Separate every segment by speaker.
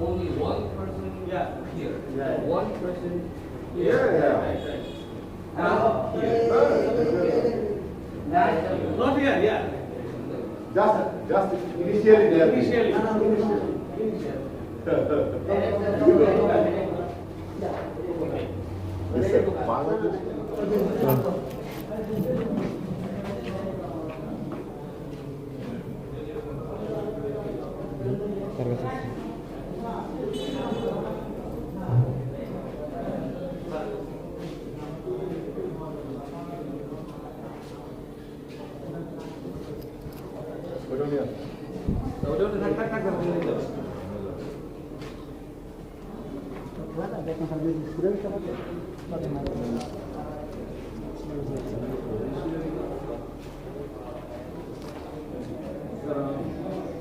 Speaker 1: Only one person here. One person
Speaker 2: Yeah.
Speaker 3: Not here, yeah.
Speaker 2: Just initially there.
Speaker 3: Initially.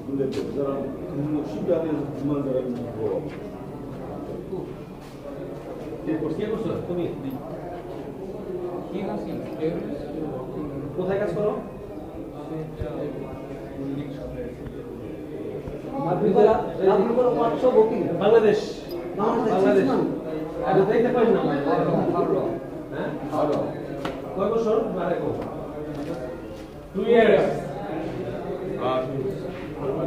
Speaker 2: 근데 그 사람 근무 10년에서 9만 사람이 있고
Speaker 3: কোথায় কাজ করো? বাংলাদেশ। বাংলাদেশ। আর দেখতে পাই না।
Speaker 2: 알아.
Speaker 3: কয় বছর? 2 years.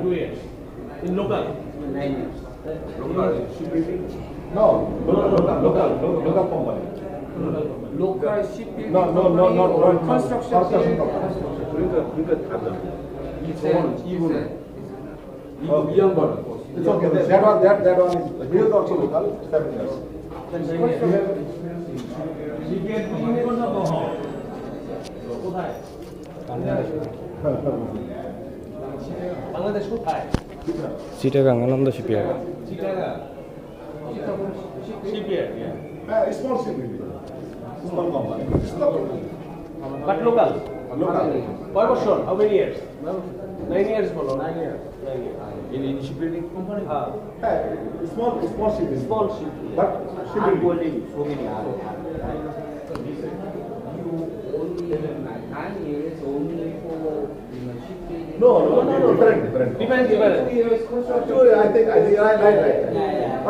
Speaker 3: 2 years. In local.
Speaker 1: 9 years.
Speaker 2: local shipbuilding? No, local company.
Speaker 1: Local shipbuilding
Speaker 2: No,
Speaker 1: construction
Speaker 2: company. 그러니까 다르다. 이분은 이 양반은 It's okay. That one is he is also local 7 years.
Speaker 3: কোথায়? বাংলাদেশ কোথায়?
Speaker 4: Chittagong Ananda shipyard
Speaker 3: Chittagong. Shipyard,
Speaker 2: Small shipbuilding. Small company.
Speaker 3: But local.
Speaker 2: Local.
Speaker 3: কয় বছর? How many years? 9 years বলো।
Speaker 1: 9 years.
Speaker 2: In shipbuilding company?
Speaker 3: হ্যাঁ।
Speaker 2: Small shipbuilding.
Speaker 3: Small ship.
Speaker 2: But
Speaker 1: I'm
Speaker 2: shipbuilding.
Speaker 1: holding so many hours. You only 9 years only for shipbuilding.
Speaker 2: No, different.
Speaker 3: Different.
Speaker 1: 2 years construction.
Speaker 2: Actually, I think right.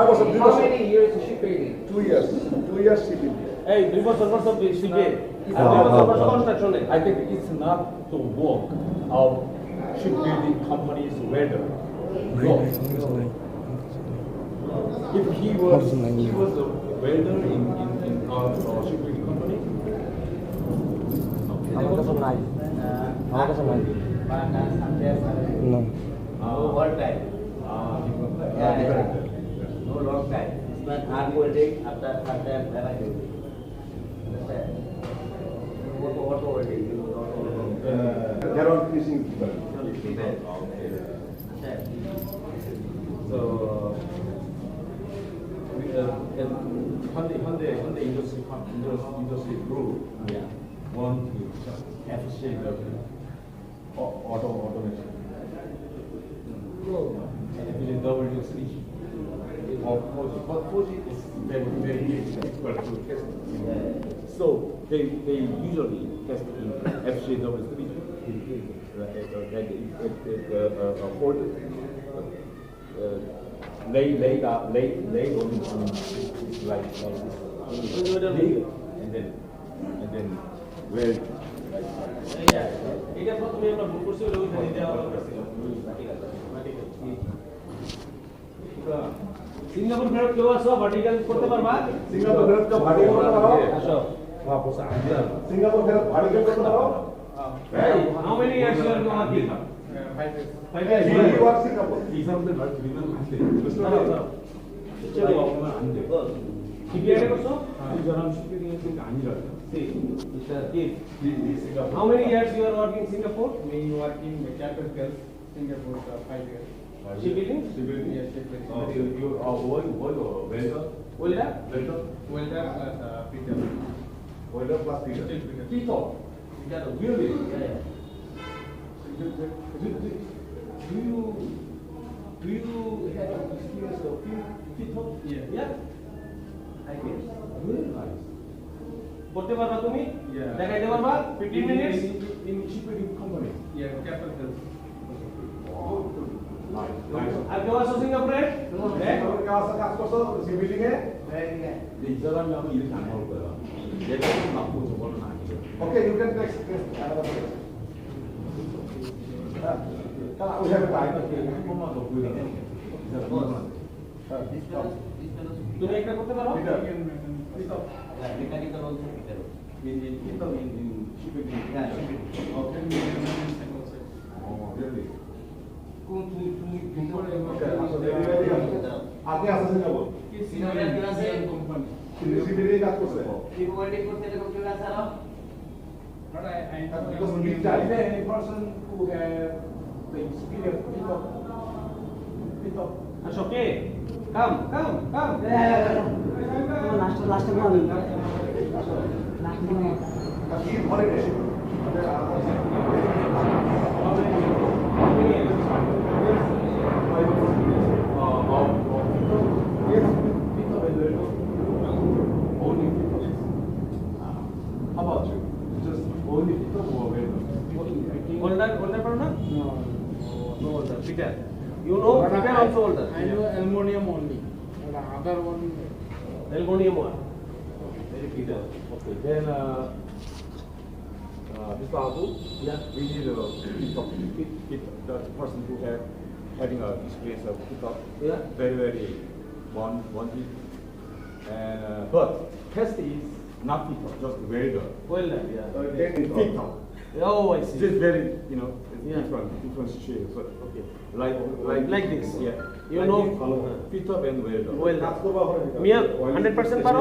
Speaker 2: I was a
Speaker 1: How many years shipbuilding?
Speaker 2: 2 years. 2 years shipbuilding.
Speaker 3: এই 2 বছর পর সব শিপে। আর 2 বছর পর কনস্ট্রাকশনে।
Speaker 5: I think it's not the work of shipbuilding companies welder. No. If he was a welder in our shipbuilding company,
Speaker 4: আমার কাছে নাই না
Speaker 1: No work time.
Speaker 2: Different.
Speaker 1: No long time. But hard welding after never do. Understand? What welding? You don't
Speaker 2: They're on fishing.
Speaker 1: Understand?
Speaker 5: so Hyundai industry group want to appreciate the automation. FCW3. Of course, but Fuji is very difficult to test. So they usually test in FCW3. Hold lay on like this. Lay and then weld like that.
Speaker 3: এটা প্রথমে আমরা ভুল করছি ওই খালি দেওয়া হলো। Singapore ফেরত কেউ আসো ভার্টিক্যাল করতে পারবা?
Speaker 2: Singapore ফেরত का भाड़ी करना रहो.
Speaker 3: আসো।
Speaker 5: वहाँ पर आइडिया
Speaker 2: Singapore ফেরত भाड़ी करना रहो.
Speaker 3: Hey, how many years you are working? 5 years.
Speaker 2: He works Singapore.
Speaker 5: 이 사람들 말 들으면 안 돼.
Speaker 3: চলো
Speaker 5: 와보면 안 돼.
Speaker 3: শিপিয়ার্ডে করছো?
Speaker 5: 이 사람 슈퍼링 했던 게 아니라요.
Speaker 3: See,
Speaker 5: 이 Singapore.
Speaker 3: how many years you are working in Singapore?
Speaker 6: Me working mechanical Singapore 5 years.
Speaker 3: Shipbuilding?
Speaker 6: Yes, shipbuilding.
Speaker 5: You are welder?
Speaker 3: Welder?
Speaker 5: Welder?
Speaker 6: Welder as a fitter.
Speaker 2: boiler plus feeder.
Speaker 5: Fit-up. Really? Do you have experience of fit-up?
Speaker 6: Yeah.
Speaker 5: I guess. Very nice.
Speaker 3: করতে পারবা তুমি?
Speaker 6: Yeah.
Speaker 3: দেখাইতে পারবা? 15 minutes?
Speaker 5: In shipbuilding company.
Speaker 6: Yeah, capital girls.
Speaker 5: Oh, nice.
Speaker 3: আর কেউ আসো সিঙ্গাপুরে? হ্যাঁ?
Speaker 2: 가서 가서 시빌딩에
Speaker 5: 근데 이 사람이 하면 이렇게 안 나올 거야. 얘가 좀 나쁘고 저거는 아니죠.
Speaker 2: Okay, you can next. We have time.
Speaker 5: 한 번만 더 보여달라. 이 사람은.
Speaker 3: তুমি একটা করতে পারো?
Speaker 6: Mechanical also.
Speaker 5: in shipbuilding. Oh, really?
Speaker 2: आगे आ सकते हो सिविल का कोर्स है because we need that.
Speaker 5: Is there any person who have the experience fit-up?
Speaker 3: আসো কে? কাম
Speaker 7: লাস্ট
Speaker 2: की holiday
Speaker 5: Only fit-up. How about you? Just only fit-up or welder?
Speaker 3: Holder পারো না? No holder fitter you know fitter also holder
Speaker 6: I know aluminum only. The other one.
Speaker 3: Aluminium one
Speaker 5: Very fit-up. Okay, then Mr. Abu, we need a fit the person who having a experience of fit-up.
Speaker 3: Yeah.
Speaker 5: Very one week. And but test is not fit-up, just welder.
Speaker 3: Holder
Speaker 5: Fit-up.
Speaker 3: Oh I see
Speaker 5: It's very, you know, it's
Speaker 3: Yeah.
Speaker 5: different situation. So,
Speaker 3: okay
Speaker 5: like
Speaker 3: this.
Speaker 5: Yeah.
Speaker 3: You
Speaker 5: Like
Speaker 3: know,
Speaker 5: this, fit-up and welder.
Speaker 3: Holder মিয়া 100% পারো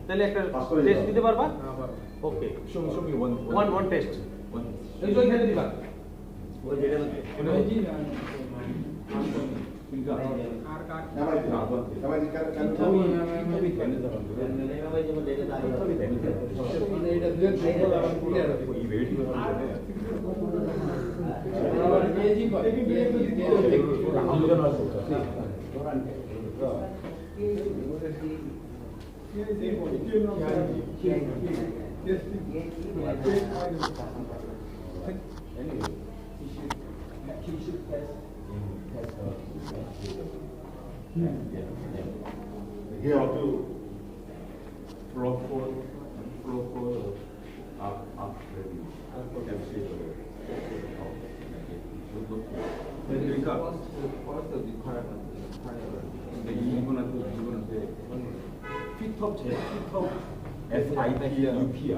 Speaker 3: তাহলে একটা test দিতে পারবা okay
Speaker 5: Show me one.
Speaker 3: One test
Speaker 5: One.
Speaker 3: এই যে এখানে দিবা
Speaker 5: 그러니까
Speaker 2: 나머지
Speaker 5: fit-up이 되는 사람들은 fit-up이 되는 사람들은 이 웰딩을 하기 전에 아무데나 할 수 없잖아.
Speaker 2: Here to
Speaker 5: flow code up ready. 그러니까 근데 이분한테 fit-up FITUP야.